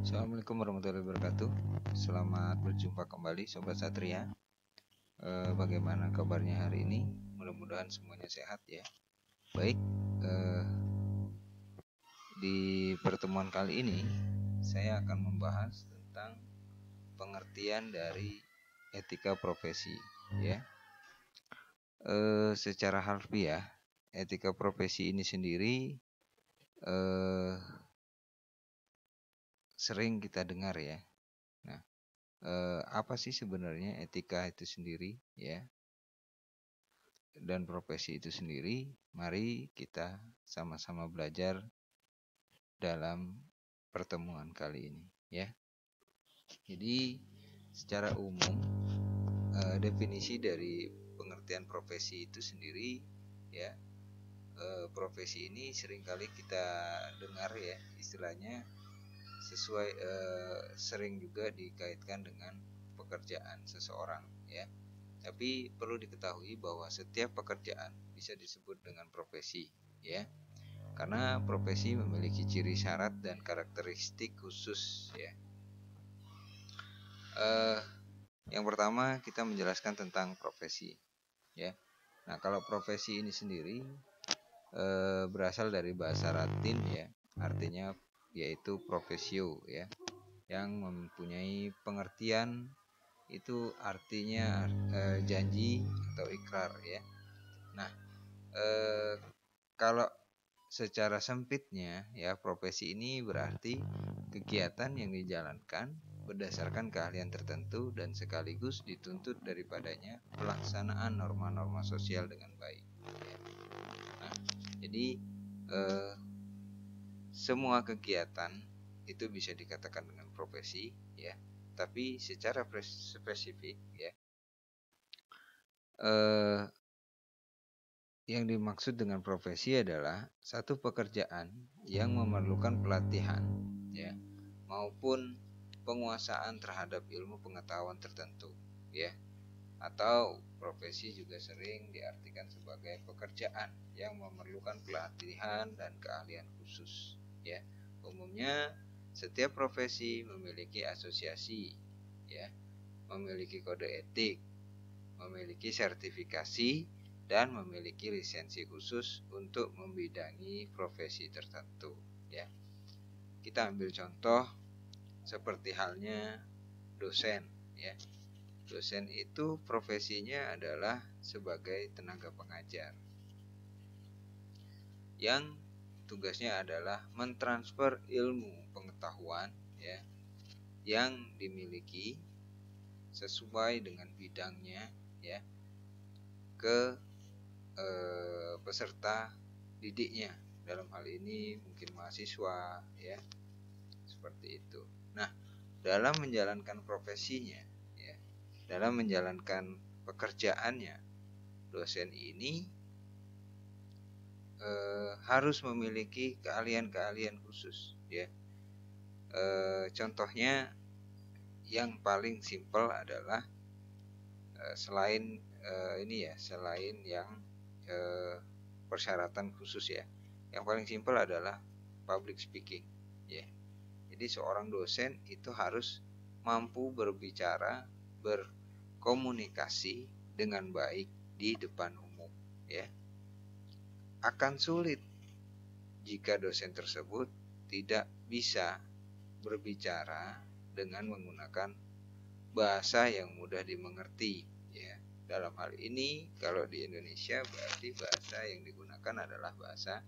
Assalamualaikum warahmatullahi wabarakatuh. Selamat berjumpa kembali Sobat Satria. Bagaimana kabarnya hari ini? Mudah-mudahan semuanya sehat ya. Baik, di pertemuan kali ini saya akan membahas tentang pengertian dari etika profesi ya. Secara harfiah, etika profesi ini sendiri sering kita dengar ya. Nah, apa sih sebenarnya etika itu sendiri ya, dan profesi itu sendiri? Mari kita sama-sama belajar dalam pertemuan kali ini ya. Jadi secara umum definisi dari pengertian profesi itu sendiri ya, profesi ini seringkali kita dengar ya, istilahnya sesuai sering juga dikaitkan dengan pekerjaan seseorang ya. Tapi perlu diketahui bahwa setiap pekerjaan bisa disebut dengan profesi ya. Karena profesi memiliki ciri syarat dan karakteristik khusus ya. Yang pertama kita menjelaskan tentang profesi ya. Nah, kalau profesi ini sendiri berasal dari bahasa Latin ya, artinya yaitu profesio ya, yang mempunyai pengertian itu artinya janji atau ikrar ya. Nah, kalau secara sempitnya ya, profesi ini berarti kegiatan yang dijalankan berdasarkan keahlian tertentu dan sekaligus dituntut daripadanya pelaksanaan norma-norma sosial dengan baik. Nah, jadi semua kegiatan itu bisa dikatakan dengan profesi ya, tapi secara spesifik ya, yang dimaksud dengan profesi adalah satu pekerjaan yang memerlukan pelatihan ya, maupun penguasaan terhadap ilmu pengetahuan tertentu ya. Atau profesi juga sering diartikan sebagai pekerjaan yang memerlukan pelatihan dan keahlian khusus ya. Umumnya setiap profesi memiliki asosiasi ya, memiliki kode etik, memiliki sertifikasi, dan memiliki lisensi khusus untuk membidangi profesi tertentu ya. Kita ambil contoh seperti halnya dosen ya. Dosen itu profesinya adalah sebagai tenaga pengajar yang tugasnya adalah mentransfer ilmu pengetahuan ya, yang dimiliki sesuai dengan bidangnya ya, ke peserta didiknya. Dalam hal ini mungkin mahasiswa ya, seperti itu. Nah, dalam menjalankan profesinya ya, dalam menjalankan pekerjaannya, dosen ini harus memiliki keahlian-keahlian khusus ya. Contohnya yang paling simpel adalah selain ini ya, selain yang persyaratan khusus ya, yang paling simpel adalah public speaking ya. Jadi seorang dosen itu harus mampu berbicara, berkomunikasi dengan baik di depan umum ya. Akan sulit jika dosen tersebut tidak bisa berbicara dengan menggunakan bahasa yang mudah dimengerti ya. Dalam hal ini kalau di Indonesia berarti bahasa yang digunakan adalah bahasa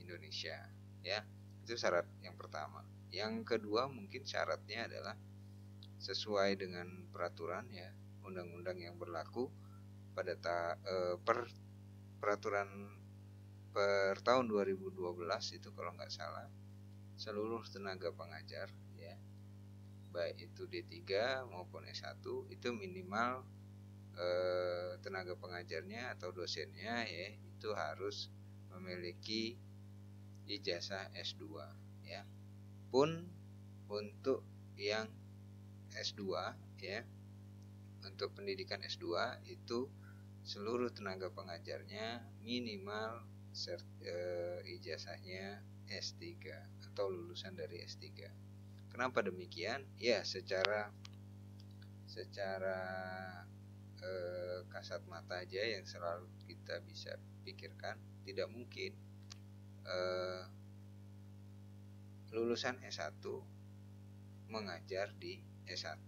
Indonesia ya. Itu syarat yang pertama. Yang kedua mungkin syaratnya adalah sesuai dengan peraturan ya, undang-undang yang berlaku pada peraturan per tahun 2012 itu kalau nggak salah, seluruh tenaga pengajar ya, baik itu D3 maupun S1 itu minimal tenaga pengajarnya atau dosennya ya, itu harus memiliki ijazah S2 ya. Pun untuk yang S2 ya, untuk pendidikan S2 itu seluruh tenaga pengajarnya minimal ijazahnya S3 atau lulusan dari S3. Kenapa demikian? Ya, secara kasat mata aja yang selalu kita bisa pikirkan, tidak mungkin lulusan S1 mengajar di S1,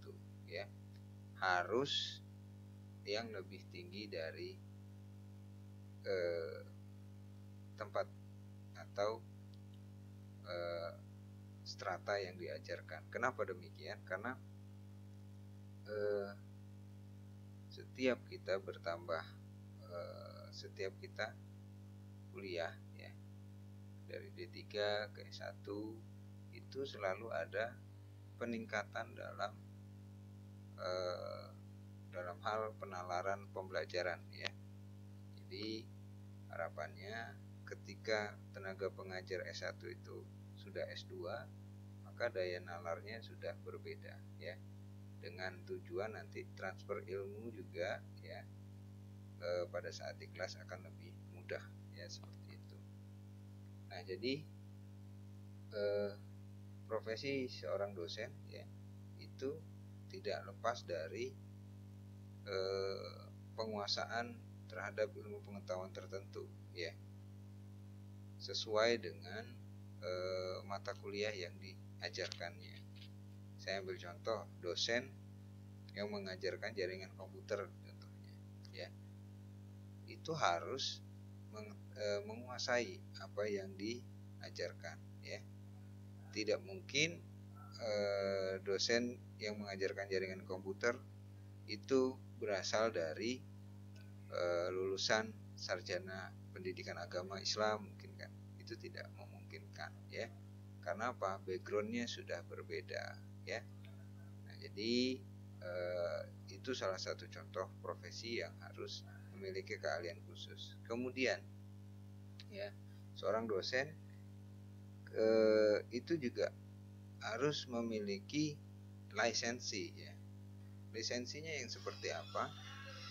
ya. Harus yang lebih tinggi dari tempat atau strata yang diajarkan. Kenapa demikian? Karena setiap kita bertambah, setiap kita kuliah, ya, dari D3 ke S1 itu selalu ada peningkatan dalam hal penalaran pembelajaran, ya. Jadi harapannya ketika tenaga pengajar S1 itu sudah S2, maka daya nalarnya sudah berbeda, ya. Dengan tujuan nanti transfer ilmu juga, ya, pada saat di kelas akan lebih mudah, ya, seperti itu. Nah, jadi profesi seorang dosen, ya, itu tidak lepas dari penguasaan terhadap ilmu pengetahuan tertentu, ya, sesuai dengan mata kuliah yang diajarkannya. Saya ambil contoh dosen yang mengajarkan jaringan komputer contohnya, ya, itu harus menguasai apa yang diajarkan, ya. Tidak mungkin dosen yang mengajarkan jaringan komputer itu berasal dari lulusan sarjana pendidikan agama Islam, mungkin kan, itu tidak memungkinkan, ya. Karena apa? Backgroundnya sudah berbeda, ya. Nah, jadi itu salah satu contoh profesi yang harus memiliki keahlian khusus. Kemudian, ya, seorang dosen itu juga harus memiliki lisensi, ya. Lisensinya yang seperti apa?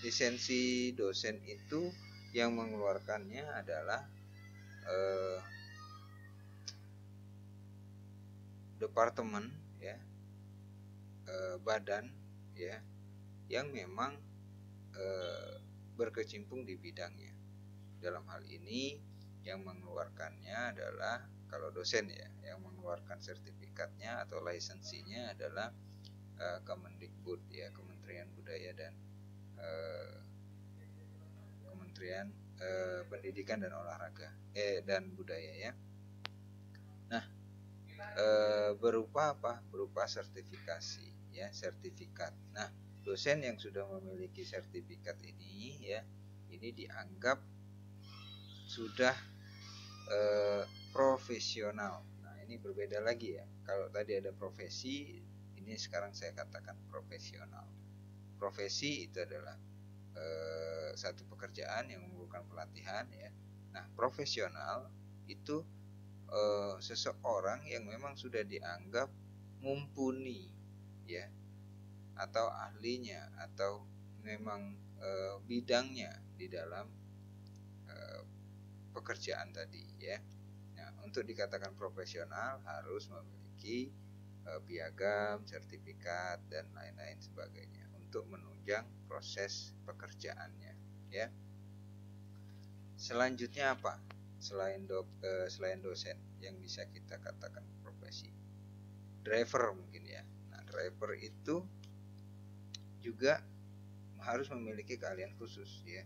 Lisensi dosen itu yang mengeluarkannya adalah departemen, ya, badan, ya, yang memang berkecimpung di bidangnya. Dalam hal ini yang mengeluarkannya adalah, kalau dosen, ya, yang mengeluarkan sertifikatnya atau lisensinya adalah Kemendikbud, ya, Kementerian Budaya dan Kementerian Pendidikan dan Olahraga dan Budaya, ya. Nah, berupa apa? Berupa sertifikasi, ya, sertifikat. Nah, dosen yang sudah memiliki sertifikat ini, ya, ini dianggap sudah profesional. Nah, ini berbeda lagi, ya. Kalau tadi ada profesi, ini sekarang saya katakan profesional. Profesi itu adalah satu pekerjaan yang memerlukan pelatihan, ya. Nah, profesional itu seseorang yang memang sudah dianggap mumpuni, ya, atau ahlinya, atau memang bidangnya di dalam pekerjaan tadi, ya. Nah, untuk dikatakan profesional harus memiliki piagam, sertifikat, dan lain-lain sebagainya untuk menunjang proses pekerjaannya, ya. Selanjutnya apa? Selain dosen yang bisa kita katakan profesi, driver mungkin, ya. Nah, driver itu juga harus memiliki keahlian khusus, ya.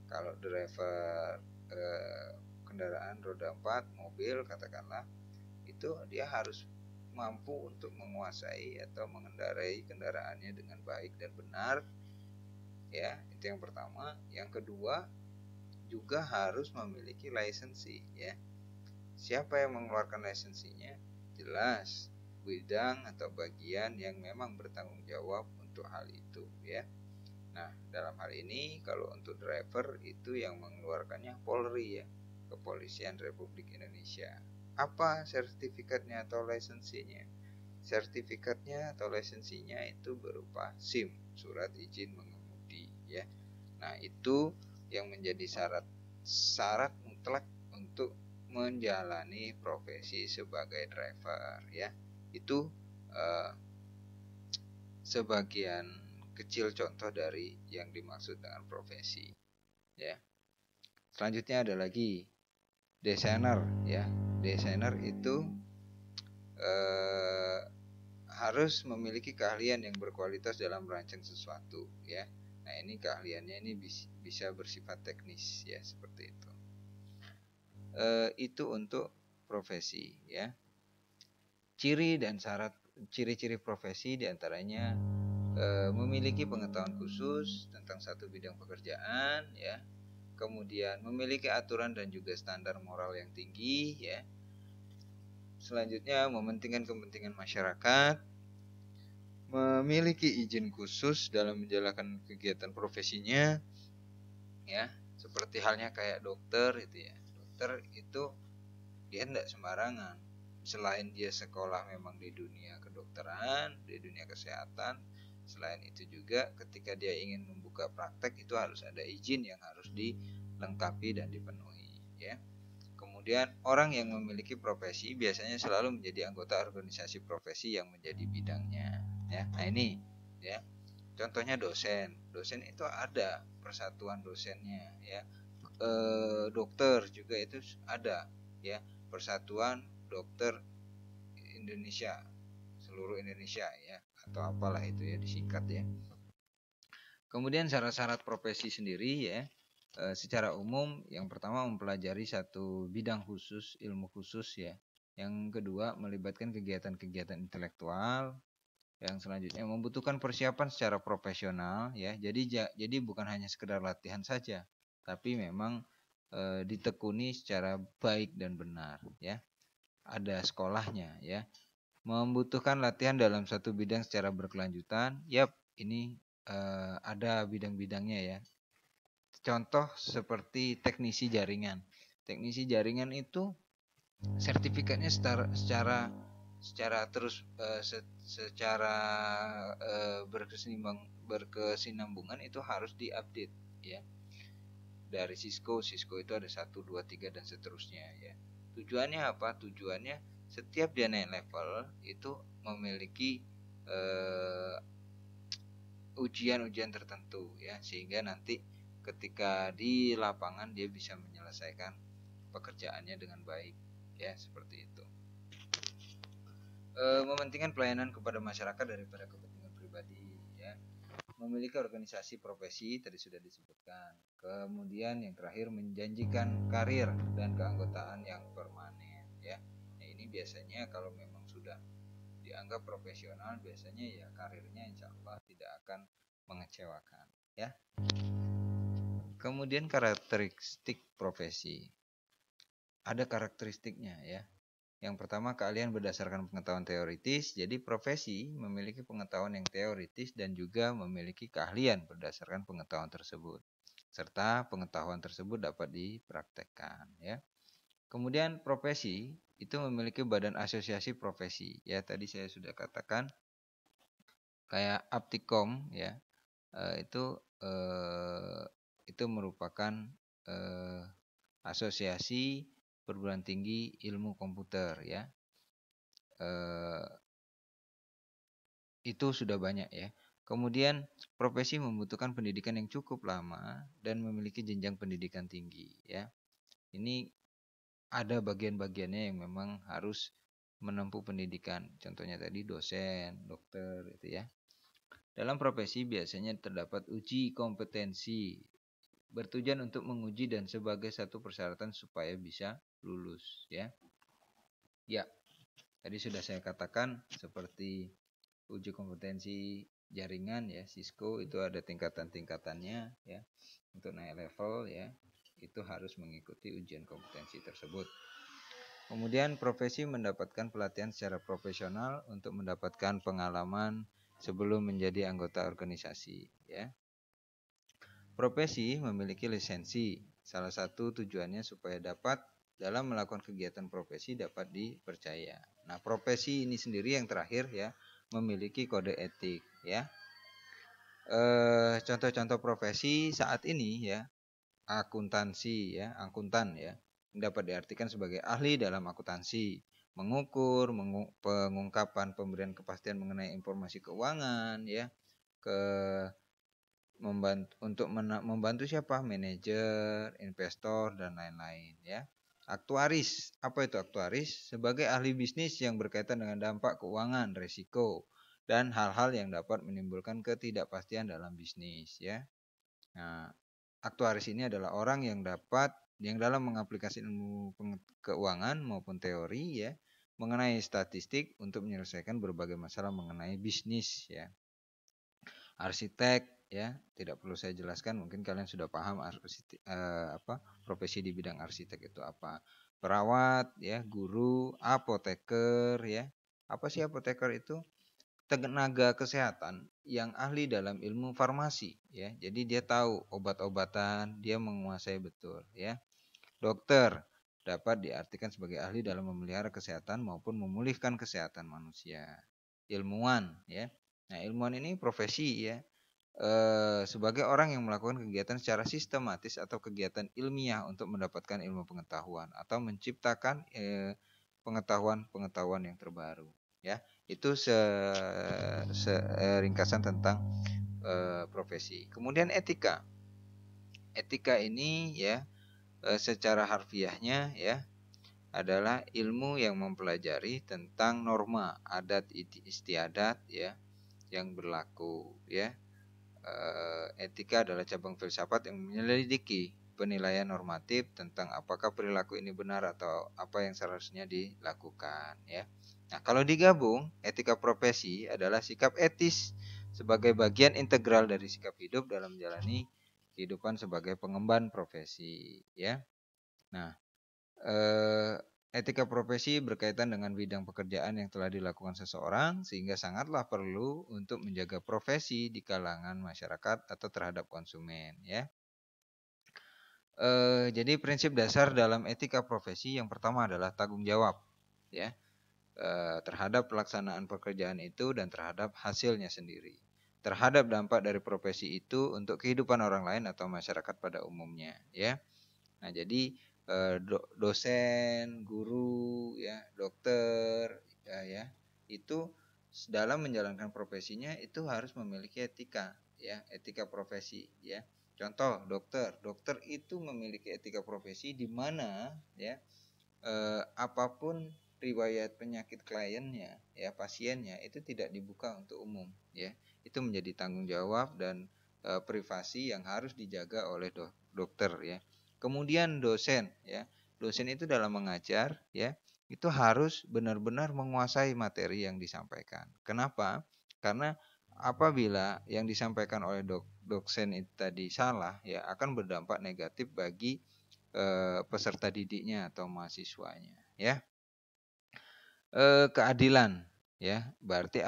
Kalau driver kendaraan roda 4, mobil katakanlah, itu dia harus mampu untuk menguasai atau mengendarai kendaraannya dengan baik dan benar, ya. Itu yang pertama. Yang kedua, juga harus memiliki lisensi, ya. Siapa yang mengeluarkan lisensinya? Jelas bidang atau bagian yang memang bertanggung jawab untuk hal itu, ya. Nah, dalam hal ini kalau untuk driver itu yang mengeluarkannya Polri, ya, Kepolisian Republik Indonesia. Apa sertifikatnya atau lisensinya? Sertifikatnya atau lisensinya itu berupa SIM, surat izin mengemudi, ya. Nah, itu yang menjadi syarat mutlak untuk menjalani profesi sebagai driver, ya. Itu eh, sebagian kecil contoh dari yang dimaksud dengan profesi, ya. Selanjutnya ada lagi desainer, ya. Desainer itu eh, harus memiliki keahlian yang berkualitas dalam merancang sesuatu, ya. Nah, ini keahliannya ini bisa bersifat teknis, ya, seperti itu. Itu untuk profesi, ya. Ciri dan syarat ciri-ciri profesi diantaranya memiliki pengetahuan khusus tentang satu bidang pekerjaan, ya. Kemudian memiliki aturan dan juga standar moral yang tinggi, ya. Selanjutnya mementingkan kepentingan masyarakat, memiliki izin khusus dalam menjalankan kegiatan profesinya, ya. Seperti halnya kayak dokter itu, ya. Dokter itu dia tidak sembarangan. Selain dia sekolah memang di dunia kedokteran, di dunia kesehatan, selain itu juga ketika dia ingin membuka praktek itu harus ada izin yang harus dilengkapi dan dipenuhi, ya. Kemudian orang yang memiliki profesi biasanya selalu menjadi anggota organisasi profesi yang menjadi bidangnya, ya. Nah, ini, ya. Contohnya dosen. Dosen itu ada persatuan dosennya, ya. Dokter juga itu ada, ya. Persatuan Dokter Indonesia, seluruh Indonesia, ya, atau apalah itu, ya, disingkat, ya. Kemudian syarat-syarat profesi sendiri, ya. Secara umum yang pertama mempelajari satu bidang khusus, ilmu khusus, ya. Yang kedua melibatkan kegiatan-kegiatan intelektual. Yang selanjutnya membutuhkan persiapan secara profesional, ya. Jadi bukan hanya sekedar latihan saja, tapi memang ditekuni secara baik dan benar, ya. Ada sekolahnya, ya. Membutuhkan latihan dalam satu bidang secara berkelanjutan. Yap, ini ada bidang-bidangnya, ya. Contoh seperti teknisi jaringan. Teknisi jaringan itu sertifikatnya secara terus secara berkesinambungan itu harus diupdate, ya. Dari Cisco itu ada 1, 2, 3 dan seterusnya, ya. Tujuannya apa? Tujuannya setiap dia naik level itu memiliki ujian-ujian tertentu, ya, sehingga nanti ketika di lapangan dia bisa menyelesaikan pekerjaannya dengan baik, ya, seperti itu. Mementingkan pelayanan kepada masyarakat daripada kepentingan pribadi, ya. Memiliki organisasi profesi tadi sudah disebutkan. Kemudian yang terakhir menjanjikan karir dan keanggotaan yang permanen, ya. Nah, ini biasanya kalau memang sudah dianggap profesional, biasanya ya karirnya insya Allah tidak akan mengecewakan, ya. Kemudian karakteristik profesi. Ada karakteristiknya, ya. Yang pertama, keahlian berdasarkan pengetahuan teoritis. Jadi profesi memiliki pengetahuan yang teoritis dan juga memiliki keahlian berdasarkan pengetahuan tersebut. Serta pengetahuan tersebut dapat dipraktekkan, ya. Kemudian profesi itu memiliki badan asosiasi profesi. Ya, tadi saya sudah katakan kayak Aptikom, ya. Itu merupakan asosiasi perguruan tinggi ilmu komputer, ya. Itu sudah banyak, ya. Kemudian profesi membutuhkan pendidikan yang cukup lama dan memiliki jenjang pendidikan tinggi, ya. Ini ada bagian-bagiannya yang memang harus menempuh pendidikan. Contohnya tadi dosen, dokter, itu, ya. Dalam profesi biasanya terdapat uji kompetensi bertujuan untuk menguji dan sebagai satu persyaratan supaya bisa lulus, ya. Ya, tadi sudah saya katakan seperti uji kompetensi jaringan, ya, Cisco itu ada tingkatan-tingkatannya, ya. Untuk naik level, ya, itu harus mengikuti ujian kompetensi tersebut. Kemudian profesi mendapatkan pelatihan secara profesional untuk mendapatkan pengalaman sebelum menjadi anggota organisasi, ya. Profesi memiliki lisensi. Salah satu tujuannya supaya dapat dalam melakukan kegiatan profesi dapat dipercaya. Nah, profesi ini sendiri yang terakhir, ya, memiliki kode etik, ya. Contoh-contoh profesi saat ini, ya, akuntansi, ya, akuntan, ya, dapat diartikan sebagai ahli dalam akuntansi, mengukur, pengungkapan pemberian kepastian mengenai informasi keuangan, ya, ke membantu siapa? Manajer, investor, dan lain-lain, ya. Aktuaris, apa itu aktuaris? Sebagai ahli bisnis yang berkaitan dengan dampak keuangan, resiko, dan hal-hal yang dapat menimbulkan ketidakpastian dalam bisnis, ya. Nah, aktuaris ini adalah orang yang dalam mengaplikasi ilmu keuangan maupun teori, ya, mengenai statistik untuk menyelesaikan berbagai masalah mengenai bisnis, ya. Arsitek, ya, tidak perlu saya jelaskan, mungkin kalian sudah paham profesi di bidang arsitek itu apa. Perawat, ya, guru, apoteker, ya. Apa sih apoteker itu? Tenaga kesehatan yang ahli dalam ilmu farmasi, ya. Jadi dia tahu obat-obatan, dia menguasai betul, ya. Dokter dapat diartikan sebagai ahli dalam memelihara kesehatan maupun memulihkan kesehatan manusia. Ilmuwan, ya. Nah, ilmuwan ini profesi, ya. Sebagai orang yang melakukan kegiatan secara sistematis atau kegiatan ilmiah untuk mendapatkan ilmu pengetahuan atau menciptakan pengetahuan-pengetahuan yang terbaru, ya. Itu ringkasan tentang profesi. Kemudian etika. Etika ini, ya, secara harfiahnya, ya, adalah ilmu yang mempelajari tentang norma adat istiadat, ya, yang berlaku, ya. Etika adalah cabang filsafat yang menyelidiki penilaian normatif tentang apakah perilaku ini benar atau apa yang seharusnya dilakukan, ya. Nah, kalau digabung, etika profesi adalah sikap etis sebagai bagian integral dari sikap hidup dalam menjalani kehidupan sebagai pengemban profesi, ya. Nah, etika profesi berkaitan dengan bidang pekerjaan yang telah dilakukan seseorang sehingga sangatlah perlu untuk menjaga profesi di kalangan masyarakat atau terhadap konsumen, ya. Jadi prinsip dasar dalam etika profesi yang pertama adalah tanggung jawab, ya, terhadap pelaksanaan pekerjaan itu dan terhadap hasilnya sendiri, terhadap dampak dari profesi itu untuk kehidupan orang lain atau masyarakat pada umumnya, ya. Nah, jadi dosen, guru, ya, dokter, ya, itu dalam menjalankan profesinya itu harus memiliki etika, ya, etika profesi, ya. Contoh dokter, dokter itu memiliki etika profesi di mana, ya, apapun riwayat penyakit kliennya, ya, pasiennya itu tidak dibuka untuk umum, ya. Itu menjadi tanggung jawab dan privasi yang harus dijaga oleh dokter, ya. Kemudian dosen, ya. Dosen itu dalam mengajar, ya, itu harus benar-benar menguasai materi yang disampaikan. Kenapa? Karena apabila yang disampaikan oleh dosen itu tadi salah, ya, akan berdampak negatif bagi peserta didiknya atau mahasiswanya, ya. Keadilan, ya, berarti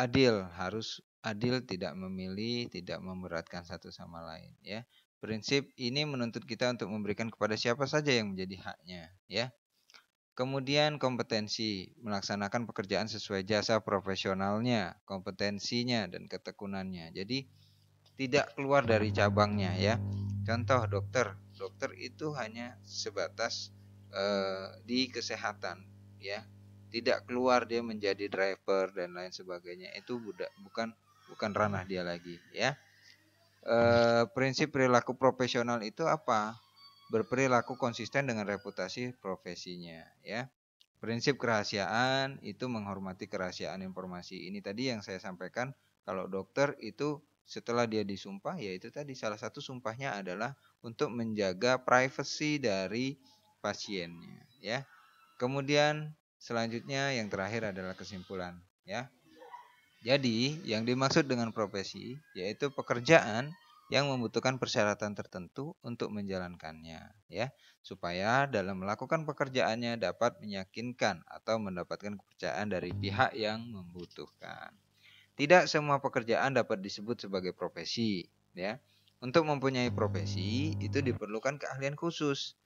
harus adil, tidak memilih, tidak memberatkan satu sama lain, ya. Prinsip ini menuntut kita untuk memberikan kepada siapa saja yang menjadi haknya, ya. Kemudian kompetensi, melaksanakan pekerjaan sesuai jasa profesionalnya, kompetensinya dan ketekunannya. Jadi tidak keluar dari cabangnya, ya. Contoh dokter, dokter itu hanya sebatas di kesehatan, ya. Tidak keluar dia menjadi driver dan lain sebagainya. Itu bukan ranah dia lagi, ya. Prinsip perilaku profesional itu apa? Berperilaku konsisten dengan reputasi profesinya, ya. Prinsip kerahasiaan itu menghormati kerahasiaan informasi. Ini tadi yang saya sampaikan, kalau dokter itu setelah dia disumpah, yaitu tadi salah satu sumpahnya adalah untuk menjaga privasi dari pasiennya, ya. Kemudian selanjutnya yang terakhir adalah kesimpulan, ya. Jadi yang dimaksud dengan profesi yaitu pekerjaan yang membutuhkan persyaratan tertentu untuk menjalankannya, ya, supaya dalam melakukan pekerjaannya dapat meyakinkan atau mendapatkan kepercayaan dari pihak yang membutuhkan. Tidak semua pekerjaan dapat disebut sebagai profesi, ya. Untuk mempunyai profesi itu diperlukan keahlian khusus.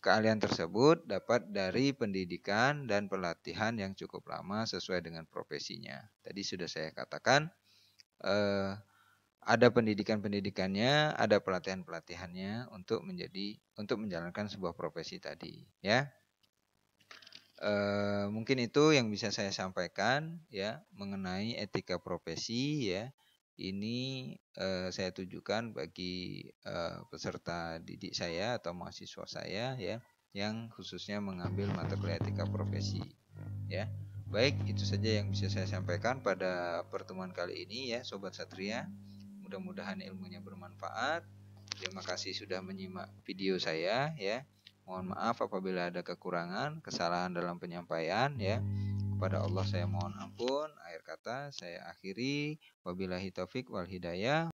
Keahlian tersebut dapat dari pendidikan dan pelatihan yang cukup lama sesuai dengan profesinya. Tadi sudah saya katakan, ada pendidikan-pendidikannya, ada pelatihan-pelatihannya untuk menjalankan sebuah profesi tadi, ya. Mungkin itu yang bisa saya sampaikan ya mengenai etika profesi ya. Ini saya tujukan bagi peserta didik saya atau mahasiswa saya ya yang khususnya mengambil mata kuliah etika profesi ya. Baik, itu saja yang bisa saya sampaikan pada pertemuan kali ini ya Sobat Satria. Mudah-mudahan ilmunya bermanfaat. Terima kasih sudah menyimak video saya ya. Mohon maaf apabila ada kekurangan, kesalahan dalam penyampaian ya. Kepada Allah saya mohon ampun. Akhir kata saya akhiri. Wabillahi taufik wal hidayah.